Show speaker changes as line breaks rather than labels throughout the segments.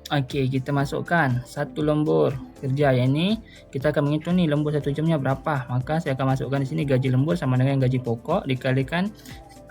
Okey, kita masukkan satu lembur kerja, yang ni kita akan menghitung ni lembur 1 jamnya berapa. Maka saya akan masukkan di sini gaji lembur sama dengan gaji pokok dikalikan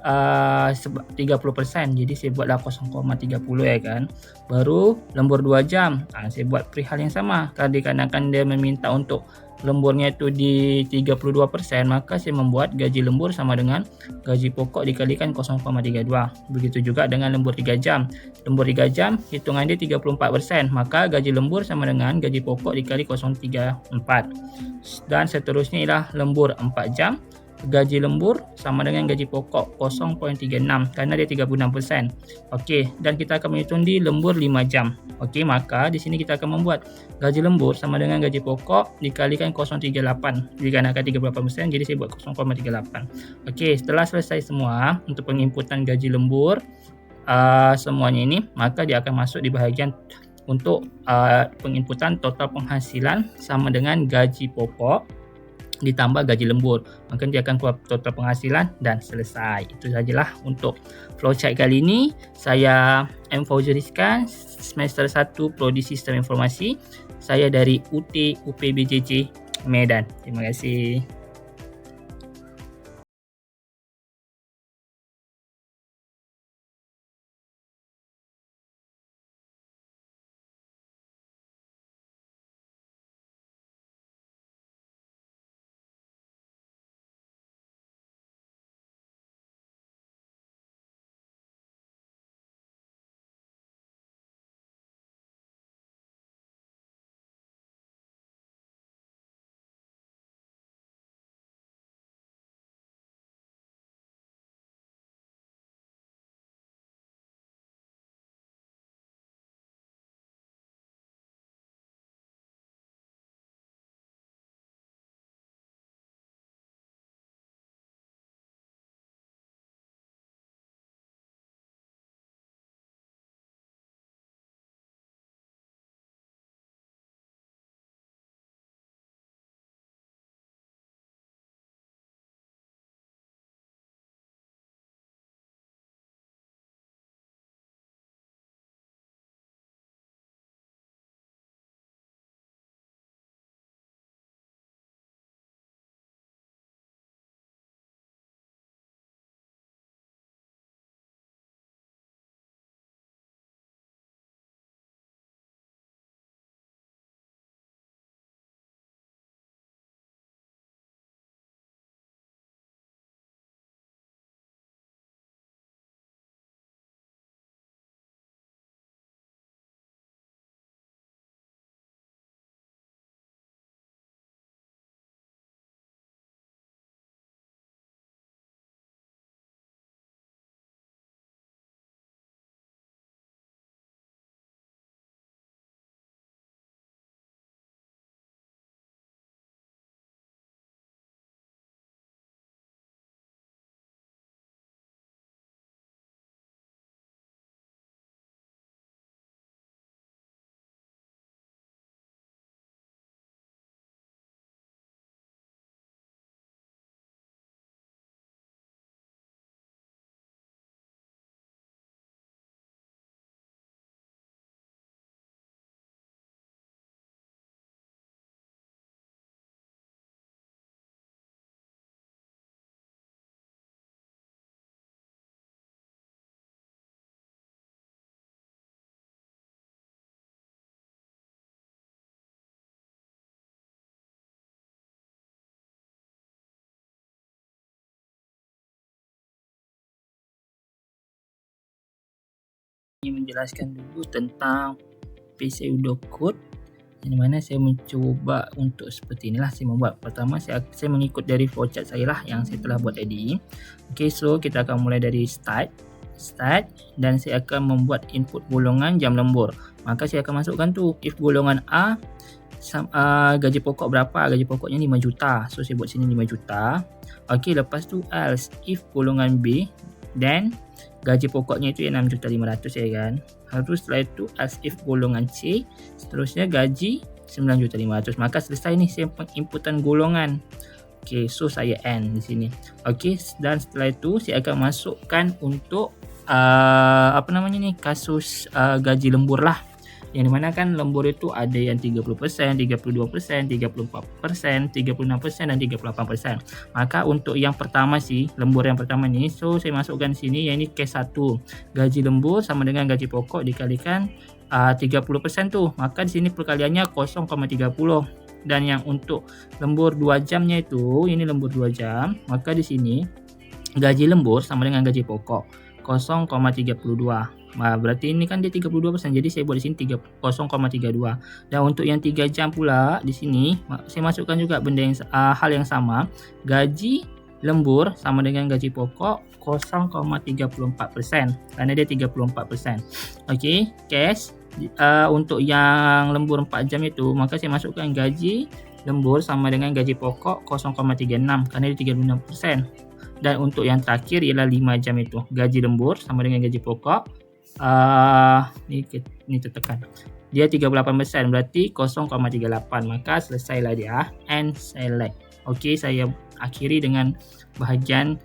30%. Jadi saya buatlah 0,30 ya kan. Baru lembur 2 jam. Saya buat perihal yang sama. Dikarenakan dia meminta untuk lemburnya itu di 32%, maka saya membuat gaji lembur sama dengan gaji pokok dikalikan 0,32. Begitu juga dengan lembur 3 jam. Lembur 3 jam hitungan dia 34%, maka gaji lembur sama dengan gaji pokok dikali 0,34. Dan seterusnya ialah lembur 4 jam. Gaji lembur sama dengan gaji pokok 0.36 kerana dia 36%. Okey, dan kita akan menghitung di lembur 5 jam. Okey, maka di sini kita akan membuat gaji lembur sama dengan gaji pokok dikalikan 0.38. Dikarenakan 38%, jadi saya buat 0.38. Okey, setelah selesai semua untuk penginputan gaji lembur semuanya ini, maka dia akan masuk di bahagian untuk penginputan total penghasilan sama dengan gaji pokok ditambah gaji lembur. Maka dia akan keluar total penghasilan dan selesai. Itu sajalah untuk flowchart kali ini. Saya M. Fauzi Rizkan, semester 1 Prodi Sistem Informasi. Saya dari UT UPBJJ Medan. Terima kasih. Ini menjelaskan dulu tentang pseudocode, yang mana saya mencuba untuk seperti inilah saya membuat. Pertama saya mengikut dari flowchart saya lah yang saya telah buat tadi. Okey, so kita akan mulai dari start dan saya akan membuat input golongan jam lembur. Maka saya akan masukkan tu if golongan A gaji pokok berapa? Gaji pokoknya 5 juta. So saya buat sini 5 juta. Okey, lepas tu else if golongan B, then gaji pokoknya itu 6.500.000 ya kan. Lalu setelah itu as if golongan C, seterusnya gaji 9.500.000. Maka selesai ni saya inputan golongan. Okey, so saya end di sini. Okey, dan setelah itu saya akan masukkan untuk apa namanya nih, kasus gaji lembur lah. Yang dimana kan lembur itu ada yang 30%, 32%, 34%, 36%, dan 38%. Maka untuk yang pertama sih, lembur yang pertama nih, so saya masukkan sini, yang ini case 1. Gaji lembur sama dengan gaji pokok dikalikan 30% tuh. Maka di sini perkaliannya 0,30. Dan yang untuk lembur 2 jamnya itu, ini lembur 2 jam, maka di sini gaji lembur sama dengan gaji pokok 0,32. Nah, berarti ini kan dia 32%, jadi saya buat di sini 0,32. Dan untuk yang 3 jam pula di sini saya masukkan juga benda yang hal yang sama. Gaji lembur sama dengan gaji pokok 0,34%, karena dia 34%. Okey, cash. Untuk yang lembur 4 jam itu, maka saya masukkan gaji lembur sama dengan gaji pokok 0,36, karena dia 36%. Dan untuk yang terakhir ialah 5 jam itu, gaji lembur sama dengan gaji pokok ni tertekan, dia 38%, berarti 0,38. Maka selesailah dia, and select. Okey, saya akhiri dengan bahagian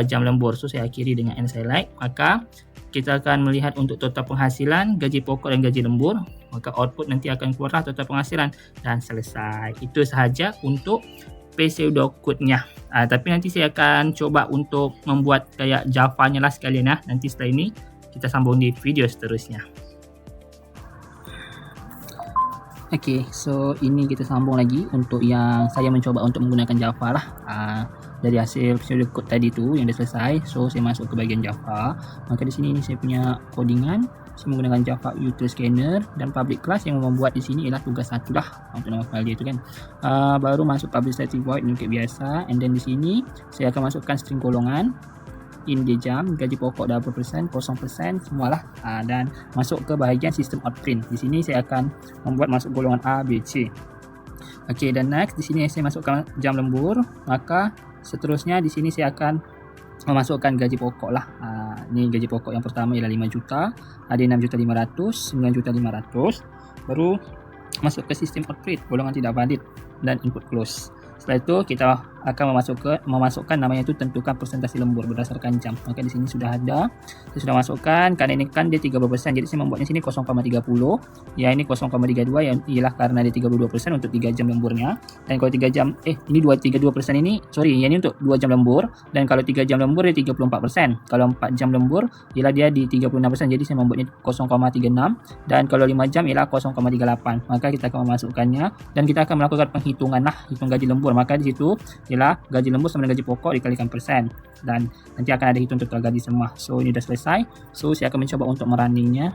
jam lembur. So saya akhiri dengan and select. Maka kita akan melihat untuk total penghasilan, gaji pokok dan gaji lembur. Maka output nanti akan keluarlah total penghasilan, dan selesai. Itu sahaja untuk pseudocode-nya. Tapi nanti saya akan coba untuk membuat kayak Java-nya lah sekalian ya. Nanti setelah ini kita sambung di video seterusnya. Okey, so ini kita sambung lagi untuk yang saya mencoba untuk menggunakan Java lah. Dari hasil pseudocode tadi tu yang dah selesai, so saya masuk ke bahagian Java. Maka di sini ini saya punya codingan. Saya menggunakan Java Util Scanner, dan public class yang membuat di sini ialah tugas 1 lah untuk nama file dia tu kan. Baru masuk public static void untuk biasa, and then di sini saya akan masukkan string golongan, in dia jam, gaji pokok dah berapa persen, 0% semualah. Dan masuk ke bahagian sistem outprint. Di sini saya akan membuat masuk golongan A, B, C. Okey, dan next di sini saya masukkan jam lembur. Maka seterusnya di sini saya akan memasukkan gaji pokok lah. Ni gaji pokok yang pertama ialah 5 juta, ada 6.500, 9.500. Baru masuk ke sistem outprint, golongan tidak valid, dan input close. Setelah itu kita akan memasukkan namanya itu tentukan persentase lembur berdasarkan jam. Maka di sini sudah ada, saya sudah masukkan. Kerana ini kan dia 30%, jadi saya membuatnya sini 0,30. Ya, ini 0,32 yang ialah karena dia 32% untuk 3 jam lemburnya. Dan kalau 3 jam ini 32% ini, sorry, yang ini untuk 2 jam lembur. Dan kalau 3 jam lembur dia 34%. Kalau 4 jam lembur ialah dia di 36%, jadi saya membuatnya 0,36. Dan kalau 5 jam ialah 0,38. Maka kita akan memasukkannya, dan kita akan melakukan penghitungan lah, hitung gaji lembur. Maka di situ ialah gaji lembur sama dengan gaji pokok dikalikan persen, dan nanti akan ada hitung total gaji semua. So ini dah selesai. So saya akan mencoba untuk merunningnya.